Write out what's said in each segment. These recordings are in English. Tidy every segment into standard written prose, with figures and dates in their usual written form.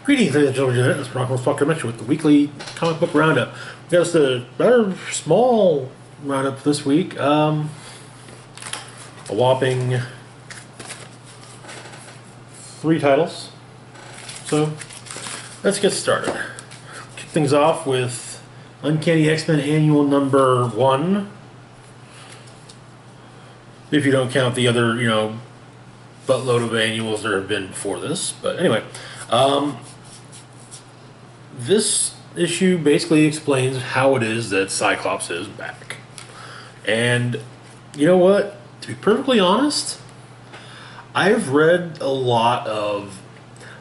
Greetings, ladies and gentlemen. This is Rockwell's Talk Dimension with the weekly comic book roundup. We got us a rather small roundup this week. A whopping 3 titles. So let's get started. Kick things off with Uncanny X-Men Annual Number 1. If you don't count the other, buttload of annuals there have been before this. But anyway, this issue basically explains how it is that Cyclops is back. And you know what? To be perfectly honest, I've read a lot of...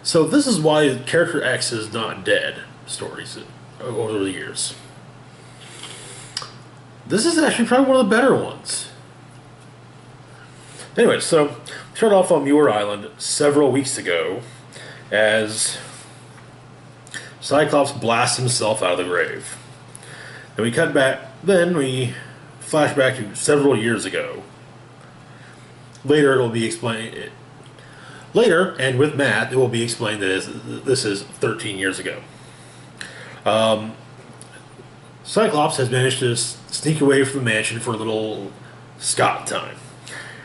So this is why Character X is not dead stories over the years. This is actually probably one of the better ones. Anyway, so we started off on Muir Island several weeks ago as Cyclops blasts himself out of the grave. And we cut back, then we flash back to several years ago. Later, it will be explained. Later, and with Matt, it will be explained that this is 13 years ago. Cyclops has managed to sneak away from the mansion for a little Scott time.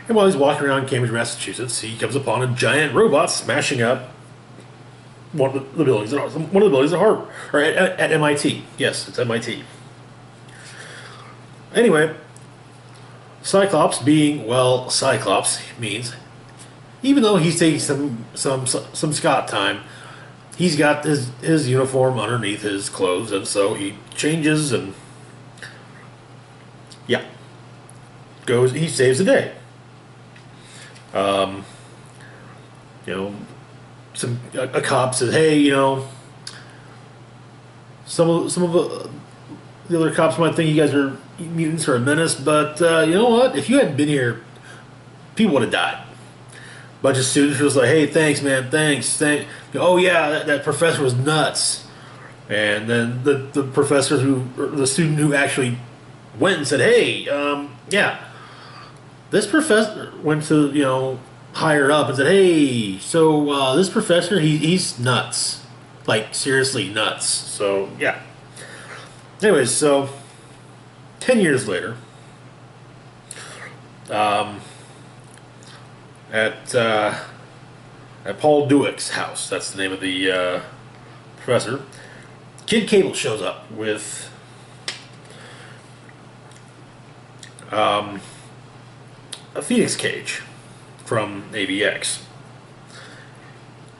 And while he's walking around Cambridge, Massachusetts, he comes upon a giant robot smashing up one of the buildings at Harvard, or at MIT. Yes, it's MIT. Anyway, Cyclops being, well, Cyclops means, even though he's taking some Scott time, he's got his uniform underneath his clothes, and so he changes and he saves the day. A cop says, "Hey, some of the other cops might think you guys are mutants or a menace, but you know what? If you hadn't been here, people would have died." A bunch of students was like, "Hey, thanks, man, thanks. Oh yeah, that professor was nuts." And then the the student who actually went and said, "Hey, yeah, this professor went to higher up and said, hey, so this professor, he's nuts, like seriously nuts." So yeah. Anyways, so 10 years later, at Paul Duick's house, that's the name of the professor, Kid Cable shows up with a Phoenix cage from AVX.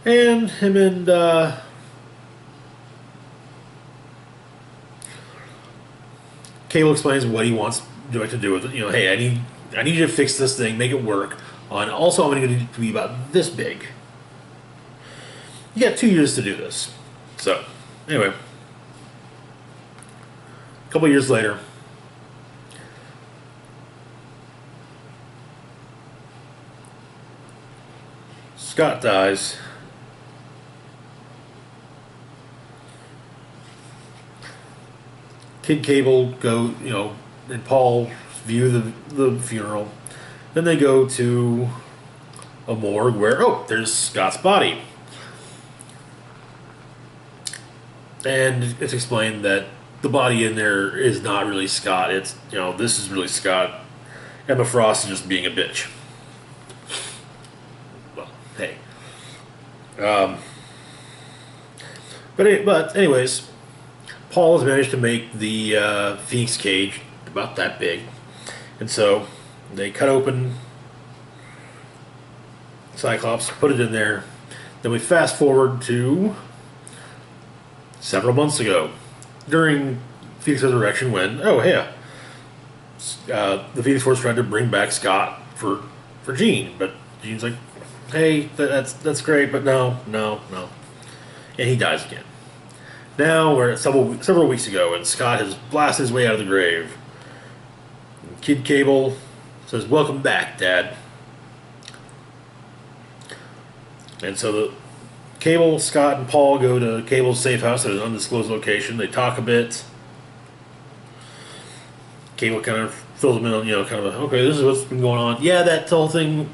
And him and Cable explains what he wants Duick to do with it. Hey, I need you to fix this thing, make it work. Also, I'm going to need it to be about this big. You got 2 years to do this. So, anyway, a couple years later, Scott dies. Kid Cable and Paul view the funeral. Then they go to a morgue where, there's Scott's body. And it's explained that the body in there is not really Scott. It's, this is really Scott. Emma Frost is just being a bitch. Hey. But anyways, Paul has managed to make the Phoenix cage about that big, and so they cut open Cyclops, put it in there. Then we fast forward to several months ago, during Phoenix Resurrection, when the Phoenix Force tried to bring back Scott for Jean, but Jean's like, "Hey, that's great, but no," and he dies again. Now we're at several weeks ago, and Scott has blasted his way out of the grave. And Kid Cable says, "Welcome back, Dad." And so the Cable, Scott, and Paul go to Cable's safe house at an undisclosed location. They talk a bit. Cable kind of fills them in on, okay, this is what's been going on. Yeah, that whole thing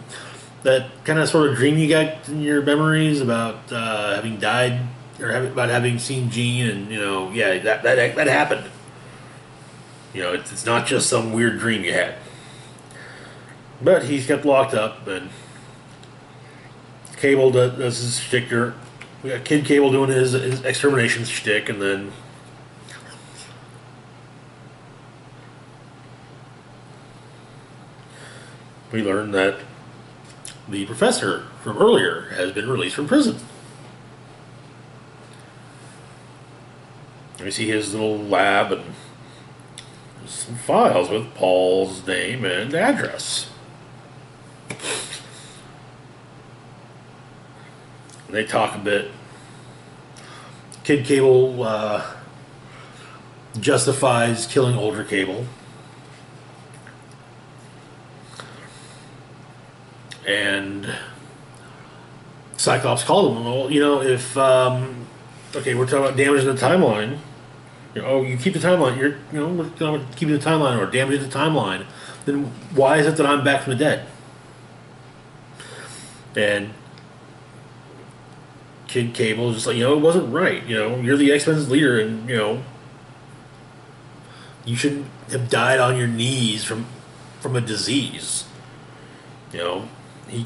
that kind of sort of dream you got in your memories about having died or about having seen Jean, and yeah, that happened. It's not just some weird dream you had. But he's kept locked up, and Cable does his shtick. We got Kid Cable doing his extermination shtick, and then we learn that the professor from earlier has been released from prison. We see his little lab and some files with Paul's name and address. They talk a bit. Kid Cable justifies killing older Cable. And Cyclops called him. Well, if okay, we're talking about damaging the timeline. You keep the timeline. We're going to keep the timeline or damage the timeline. Then why is it that I'm back from the dead? And Kid Cable is just like, it wasn't right. You're the X-Men's leader, and you shouldn't have died on your knees from a disease. He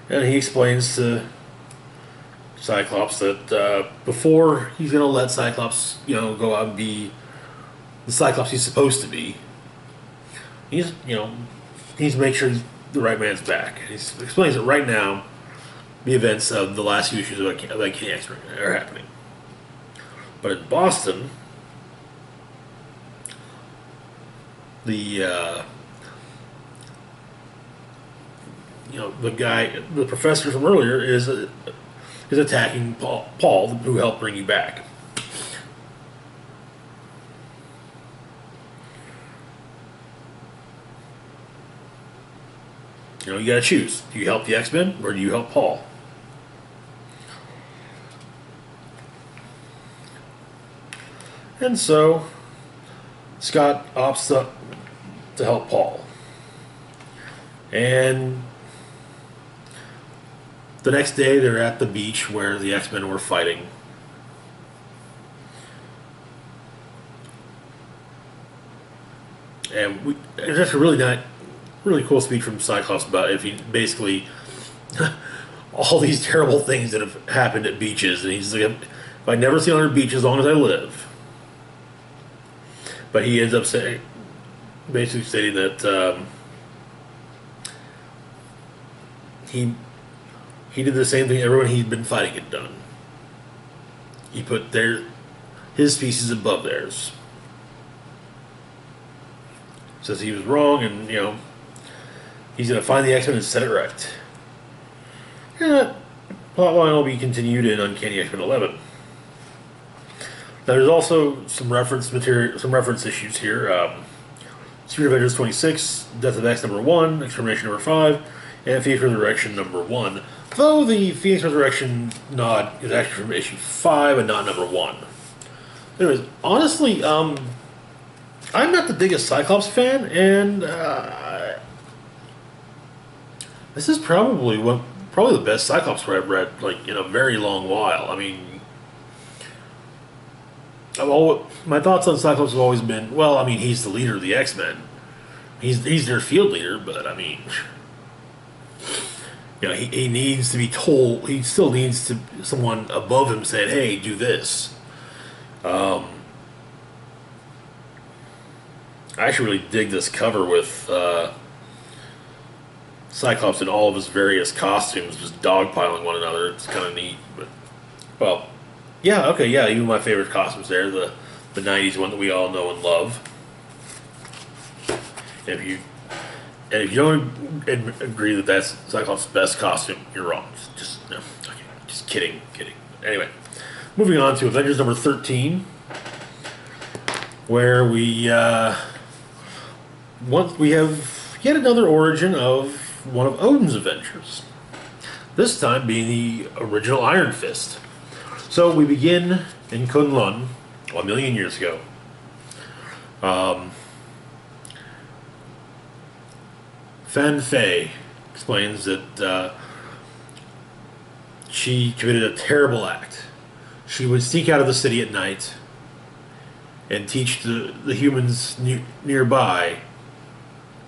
explains to Cyclops that before he's going to let Cyclops, go out and be the Cyclops he's supposed to be, he needs to make sure the right man's back. He explains that right now, the events of the last few issues of Uncanny X-Men are happening. But in Boston, the the professor from earlier is attacking Paul, who helped bring you back. You gotta choose. Do you help the X-Men or do you help Paul? And so Scott opts to help Paul. And the next day they're at the beach where the X-Men were fighting. And it's just a really cool speech from Cyclops about if he basically all these terrible things that have happened at beaches, and he's like, if I never see another beach as long as I live. But he ends up basically stating that he did the same thing everyone he'd been fighting had done. He put his species above theirs. Says he was wrong, and he's going to find the X-Men and set it right. And that plotline will be continued in Uncanny X-Men 11. Now, there's also some reference material, some reference issues here. Secret Avengers 26, Death of X number 1, Extermination number 5, and Phoenix Resurrection number 1. Though the Phoenix Resurrection nod is actually from issue 5 and not number 1. Anyways, honestly, I'm not the biggest Cyclops fan, and this is probably the best Cyclops story I've read in a very long while. I mean, my thoughts on Cyclops have always been, well, I mean, he's the leader of the X-Men. He's their field leader, but I mean, he needs to be told. He still needs someone above him saying, "Hey, do this." I actually really dig this cover with Cyclops in all of his various costumes just dogpiling one another. It's kind of neat. But, well, yeah, okay, yeah, even my favorite costumes there, the 90s one that we all know and love. And if you don't agree that that's Cyclops' best costume, you're wrong. Just kidding. Anyway, moving on to Avengers number 13, where we have yet another origin of one of Odin's Avengers. This time being the original Iron Fist. So we begin in Kunlun 1,000,000 years ago. Fan Fei explains that she committed a terrible act. She would sneak out of the city at night and teach the humans nearby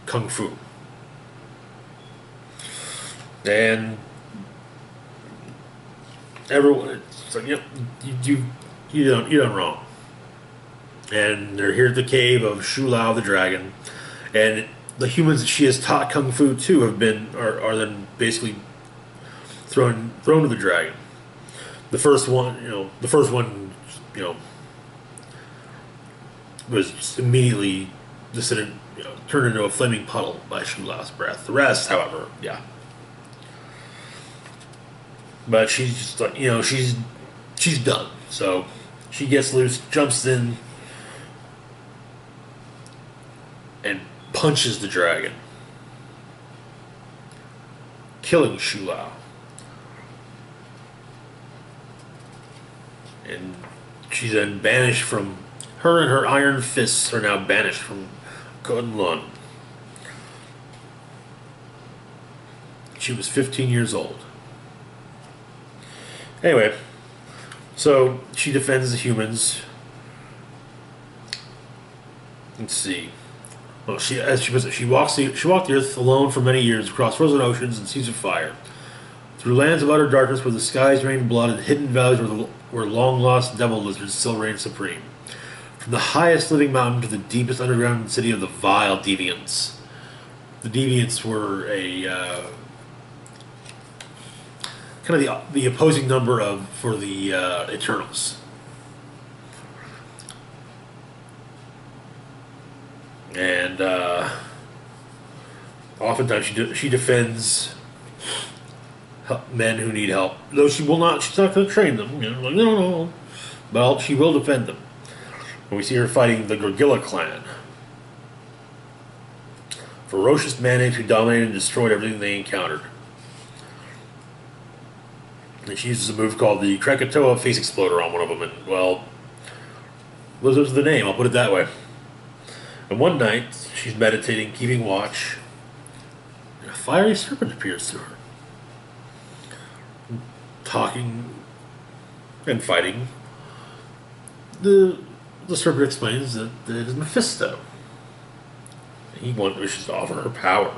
kung fu. And everyone, it's like, yep, you done wrong. And they're here at the cave of Shu Lao the dragon, and the humans that she has taught kung fu to are then basically thrown to the dragon. The first one, was immediately turned into a flaming puddle by Shu Lao's breath. The rest, however, yeah. But she's just like, she's done. So she gets loose, jumps in, and punches the dragon, killing Shu Lao. And she's then banished from... Her and her iron fists are now banished from Kunlun. She was 15 years old. Anyway, so she defends the humans. Let's see. Well, she walked the earth alone for many years, across frozen oceans and seas of fire, through lands of utter darkness where the skies rained blood, and hidden valleys where long-lost devil lizards still reign supreme. From the highest living mountain to the deepest underground city of the vile deviants. The deviants were a kind of the opposing number for the Eternals. And oftentimes she defends men who need help, though she's not going to train them. No. But she will defend them. And we see her fighting the Gorgilla clan, ferocious man-apes who dominated and destroyed everything they encountered. And she uses a move called the Krakatoa Face Exploder on one of them, and, well, lives up to the name, I'll put it that way. And one night, she's meditating, keeping watch, and a fiery serpent appears to her, talking and fighting. The serpent explains that it is Mephisto. He wishes to offer her power.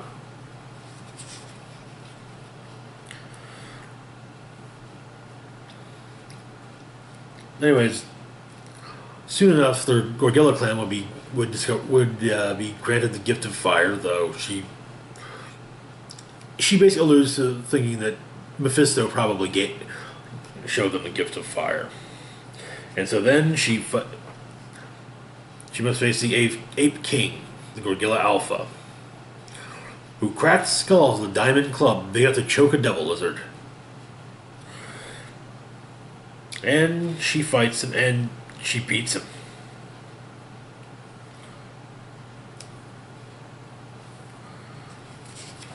Anyways, soon enough, the Gorgilla clan would be granted the gift of fire. Though she basically alludes to thinking that Mephisto probably showed them the gift of fire, and so then she must face the Ape King, the Gorgilla Alpha, who cracked skulls with a diamond club big enough to choke a devil lizard. And she fights him, and she beats him.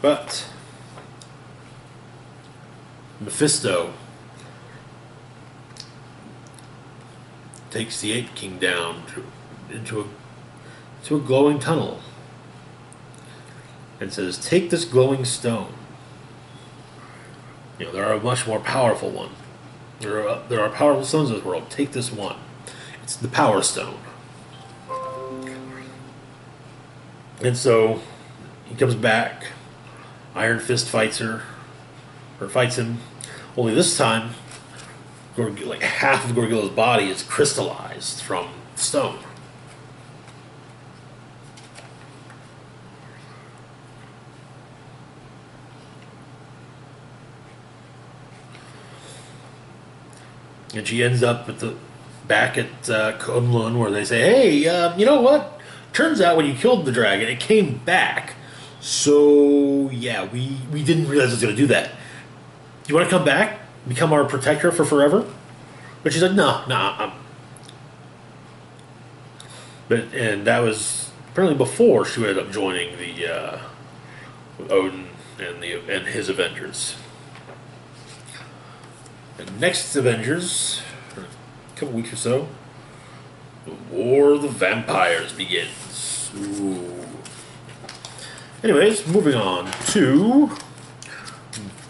But Mephisto takes the Ape King down into a glowing tunnel and says, "Take this glowing stone. There are a much more powerful one. There are powerful stones in this world. Take this one. It's the Power Stone." And so he comes back. Iron Fist fights him. Only this time, like half of Gorgilla's body is crystallized from stone. And she ends up back at Kunlun, where they say, "Hey, you know what? Turns out when you killed the dragon, it came back. So yeah, we didn't realize it was going to do that. Do you want to come back, become our protector for forever?" But she's like, "No. And that was apparently before she ended up joining the Odin and his Avengers. And next Avengers, a couple weeks or so, the War of the Vampires begins. Ooh. Anyways, moving on to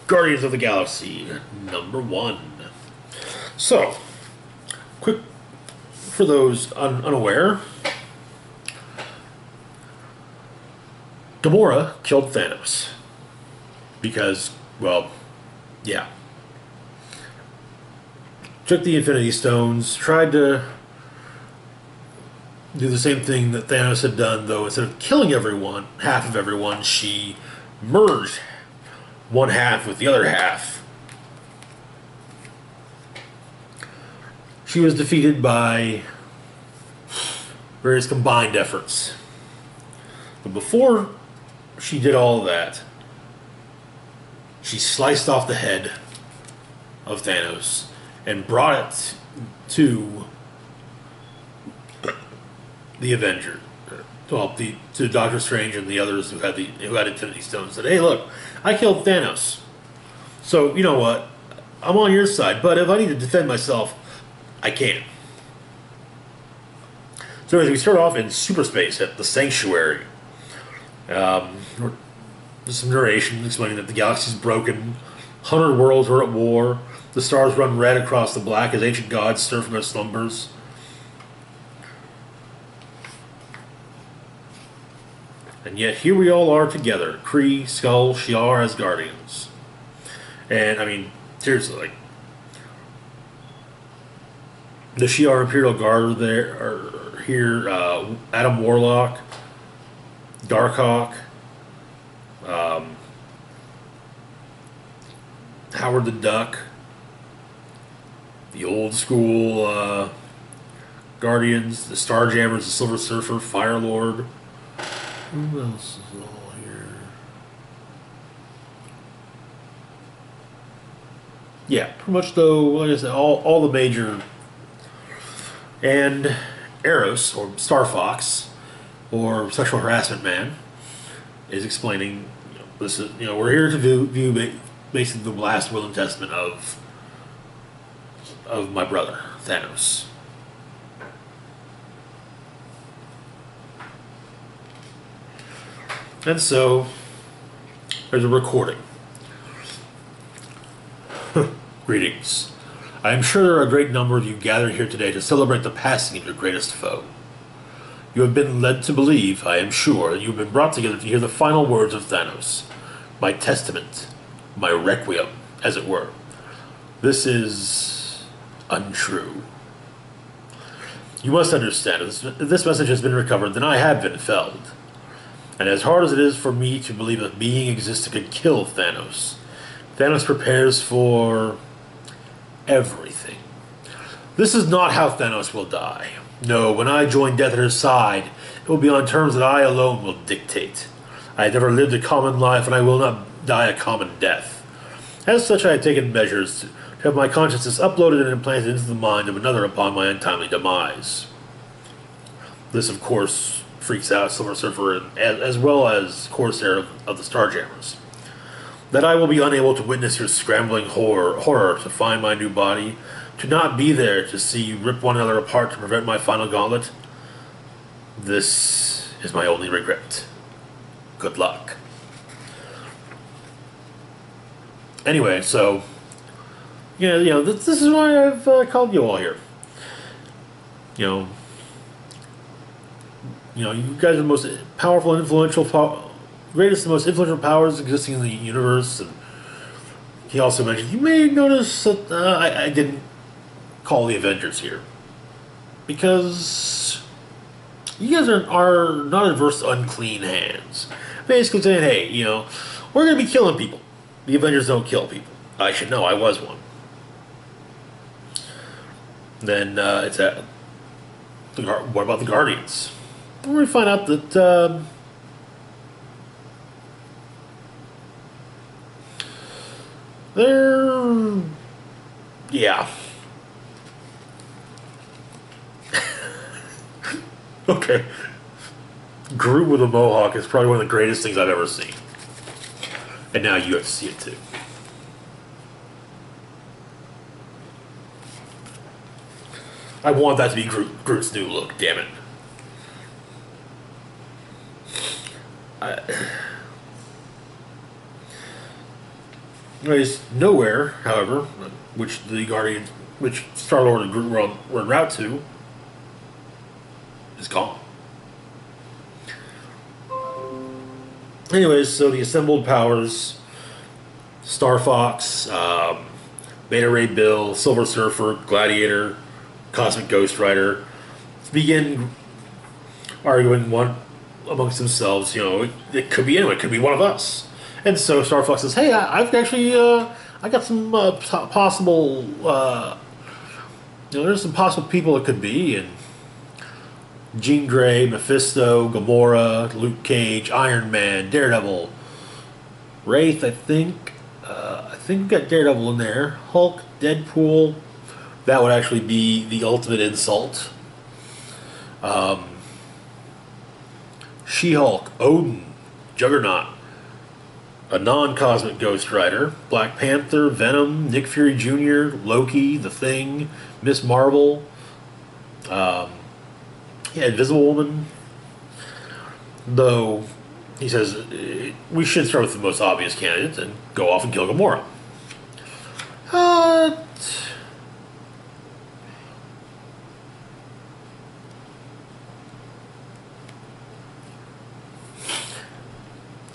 Guardians of the Galaxy #1. So, quick for those unaware, Gamora killed Thanos because, well, yeah, took the Infinity Stones, tried to do the same thing that Thanos had done, though instead of killing everyone, half of everyone, she merged one half with the other half. She was defeated by various combined efforts. But before she did all of that, she sliced off the head of Thanos and brought it to the Avenger, well, to Doctor Strange and the others who had Infinity Stones. Said, "Hey, look, I killed Thanos. So you know what? I'm on your side. But if I need to defend myself, I can." So as we start off in super space at the Sanctuary, there's some narration explaining that the galaxy is broken, 100 worlds are at war, the stars run red across the black as ancient gods stir from their slumbers. And yet here we all are together, Kree, Skull, Shi'ar as guardians. And I mean, seriously, like, the Shi'ar Imperial Guard are here, Adam Warlock, Darkhawk, Howard the Duck, the old school Guardians, the Starjammers, the Silver Surfer, Firelord. Who else is all here? Yeah, pretty much though, like I said, all the major. And Eros, or Star Fox, or Sexual Harassment Man, is explaining, this is, we're here to view basically the last will and testament of my brother, Thanos. And so, there's a recording. Greetings. I am sure there are a great number of you gathered here today to celebrate the passing of your greatest foe. You have been led to believe, I am sure, that you have been brought together to hear the final words of Thanos. My testament, my requiem, as it were. This is untrue. You must understand, if this message has been recovered, then I have been felled. And as hard as it is for me to believe that being exists could kill Thanos, Thanos prepares for everything. This is not how Thanos will die. No, when I join death at her side, it will be on terms that I alone will dictate. I have never lived a common life, and I will not die a common death. As such, I have taken measures to have my consciousness uploaded and implanted into the mind of another upon my untimely demise. This, of course, freaks out Silver Surfer as well as Corsair of the Starjammers. That I will be unable to witness your scrambling horror to find my new body, to not be there to see you rip one another apart to prevent my final gauntlet. This is my only regret. Good luck. Anyway, so this is why I've called you all here. You guys are the most powerful and influential, greatest and most influential powers existing in the universe. And he also mentioned, you may notice that I didn't call the Avengers here, because you guys are not adverse to unclean hands. Basically saying, hey, we're going to be killing people. The Avengers don't kill people. I should know, I was one. Then it's what about the Guardians? We find out that they're, yeah. Okay. Groot with a mohawk is probably one of the greatest things I've ever seen. And now you have to see it too. I want that to be Groot's new look, damn it. Anyways, nowhere, however, which the Guardians, which Star Lord and Groot were en route to, is gone. Anyways, so the assembled powers, Star Fox, Beta Ray Bill, Silver Surfer, Gladiator, Cosmic Ghost Rider, begin arguing one amongst themselves. It could be anyone. It could be one of us. And so Star Fox says, "Hey, I've actually I got some possible. There's some possible people it could be." And Jean Grey, Mephisto, Gamora, Luke Cage, Iron Man, Daredevil, Wraith. I think we got Daredevil in there. Hulk, Deadpool. That would actually be the ultimate insult. She-Hulk, Odin, Juggernaut, a non-cosmic Ghost Rider, Black Panther, Venom, Nick Fury Jr., Loki, The Thing, Miss Marvel, Invisible Woman. Though, he says, we should start with the most obvious candidate and go off and kill Gamora.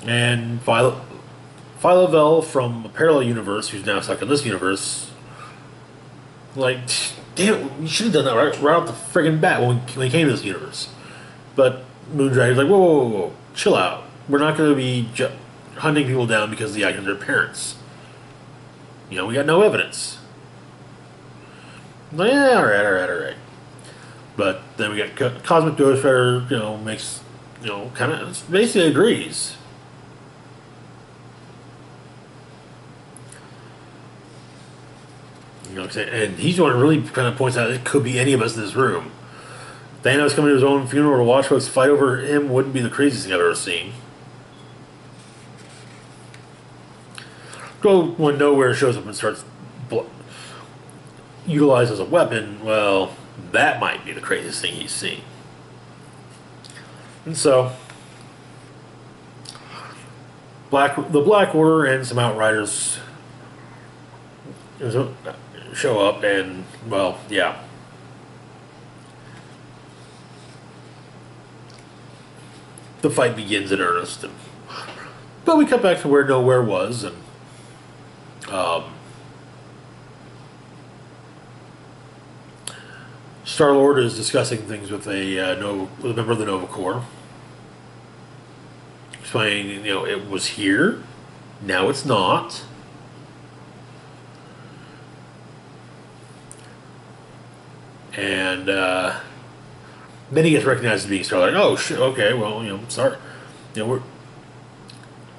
And Phyla-Vell from a parallel universe, who's now stuck in this universe, like, damn it, we should have done that right off the friggin' bat when we came to this universe. But Moondragon's like, whoa, chill out. We're not going to be hunting people down because of the actions of their parents. We got no evidence. Like, yeah, all right. But then we got Cosmic Ghost Rider, makes, kind of basically agrees. And he's the one who really kind of points out it could be any of us in this room. Thanos coming to his own funeral to watch folks fight over him wouldn't be the craziest thing I've ever seen. Go when Nowhere shows up and starts utilized as a weapon, well, that might be the craziest thing he's seen. And so, the Black Order and some Outriders show up, and, well, yeah. The fight begins in earnest. But we cut back to where Nowhere was, and Star-Lord is discussing things with with a member of the Nova Corps. Explaining, it was here, now it's not. And then he gets recognized as being Star-Lord. Oh shit! Okay, well, sorry. We're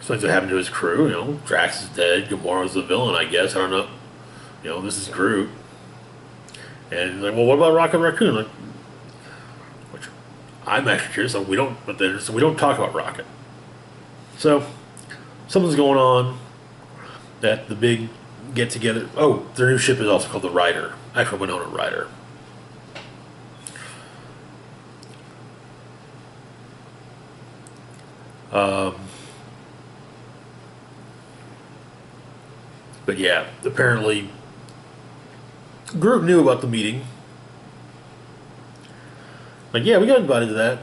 something that happened to his crew. Drax is dead. Gamora's the villain, I guess. I don't know. This is Groot. And he's like, well, what about Rocket Raccoon? Like, which I'm actually curious. So we don't talk about Rocket. So something's going on at the big get together. Oh, their new ship is also called the Rider. Actually, Winona Ryder. But yeah, apparently Groot knew about the meeting. Like, yeah, we got invited to that.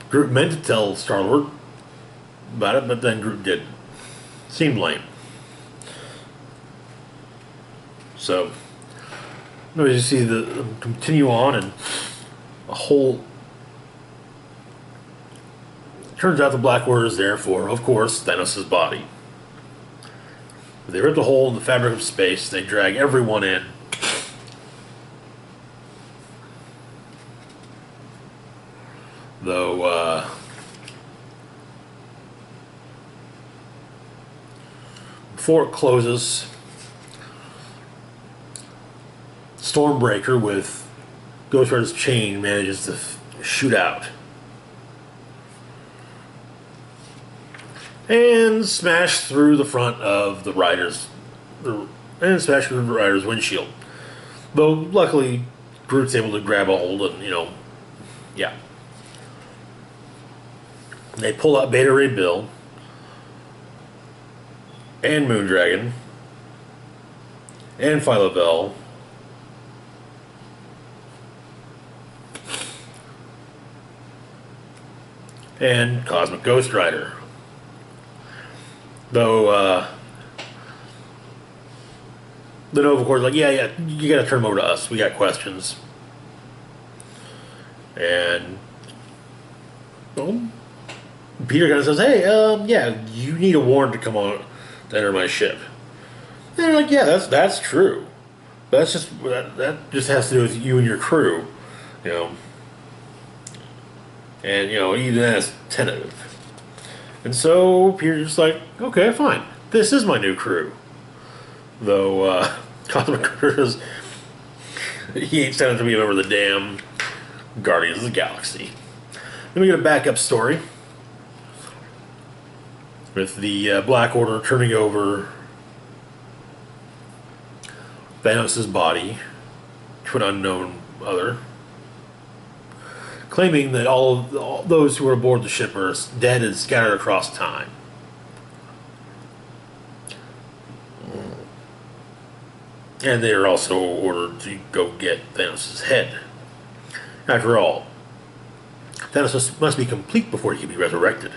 Groot meant to tell Star-Lord about it, but then Groot didn't. Seemed lame. So, you see continue on, and a whole. Turns out the Black Order is there for, of course, Thanos' body. They rip a hole in the fabric of space. They drag everyone in. Though, before it closes, Stormbreaker with Ghost Rider's chain manages to shoot out. And smash through the front of the Rider's windshield. Though, luckily, Groot's able to grab a hold and, yeah. They pull out Beta Ray Bill. and Moondragon, and Phyla-Vell, and Cosmic Ghost Rider. Though, the Nova Corps is like, yeah, you gotta turn them over to us. We got questions. And, well, Peter kind of says, hey, yeah, you need a warrant to come on to enter my ship. And they're like, yeah, that's true. That's just, that just has to do with you and your crew, you know. And, you know, even that's tentative. And so Peter's just like, okay, fine. This is my new crew. Though, Cosmic Critters, he ain't sending to be over the damn Guardians of the Galaxy. Then we get a backup story with the Black Order turning over Thanos' body to an unknown other, claiming that all those who were aboard the ship are dead and scattered across time. And they are also ordered to go get Thanos' head. After all, Thanos must be complete before he can be resurrected.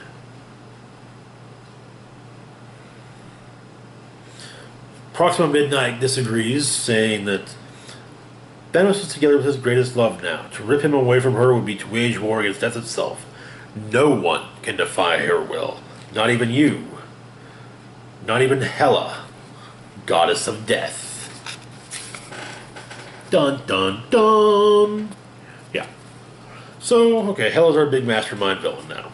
Proxima Midnight disagrees, saying that Thanos is together with his greatest love now. To rip him away from her would be to wage war against death itself. No one can defy her will. Not even you. Not even Hela, goddess of death. Dun dun dun. Yeah. So, okay, Hela's our big mastermind villain now.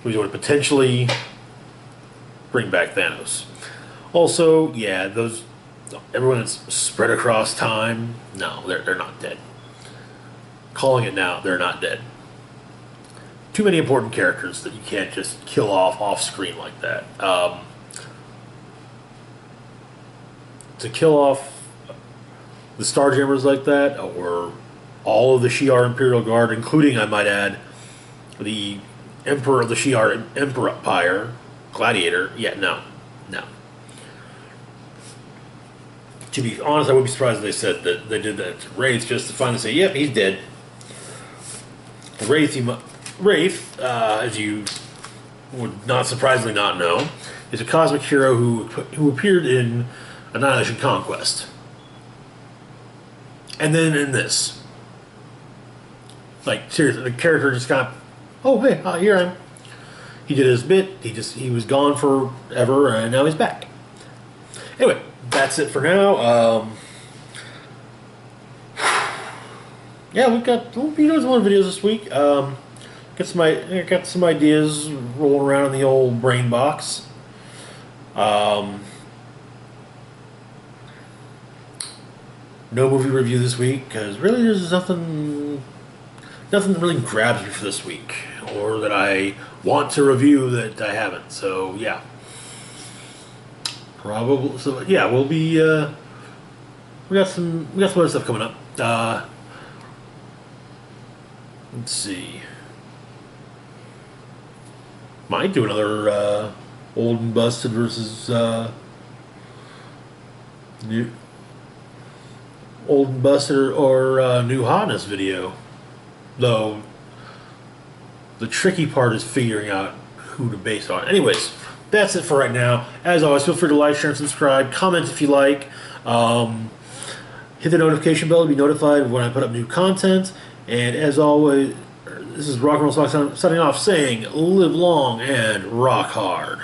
We want to potentially bring back Thanos. Also, yeah, everyone that's spread across time, no, they're not dead. Calling it now, they're not dead. Too many important characters that you can't just kill off screen like that. To kill off the Starjammers like that, or all of the Shi'ar Imperial Guard, including, I might add, the Emperor of the Shi'ar Empire, Gladiator, yeah, no. To be honest, I would be surprised if they said that they did that to Wraith just to finally say, yep, he's dead. Wraith, as you would not surprisingly not know, is a cosmic hero who appeared in Annihilation Conquest. And then in this. Like, seriously, the character just kind of, oh, hey, here I am. He did his bit, he was gone forever, and now he's back. Anyway, that's it for now. Yeah, we've got more videos this week. Got some ideas rolling around in the old brain box. No movie review this week because really there's nothing that really grabs me for this week or that I want to review that I haven't. So yeah. Probably. So yeah, we'll be. We got some other stuff coming up. Let's see. Might do another old and busted versus new. Old and busted or new hotness video. Though the tricky part is figuring out who to base it on. Anyways. That's it for right now. As always, feel free to like, share, and subscribe. Comment if you like. Hit the notification bell to be notified when I put up new content. And as always, this is Rock and Roll Sock signing off saying, live long and rock hard.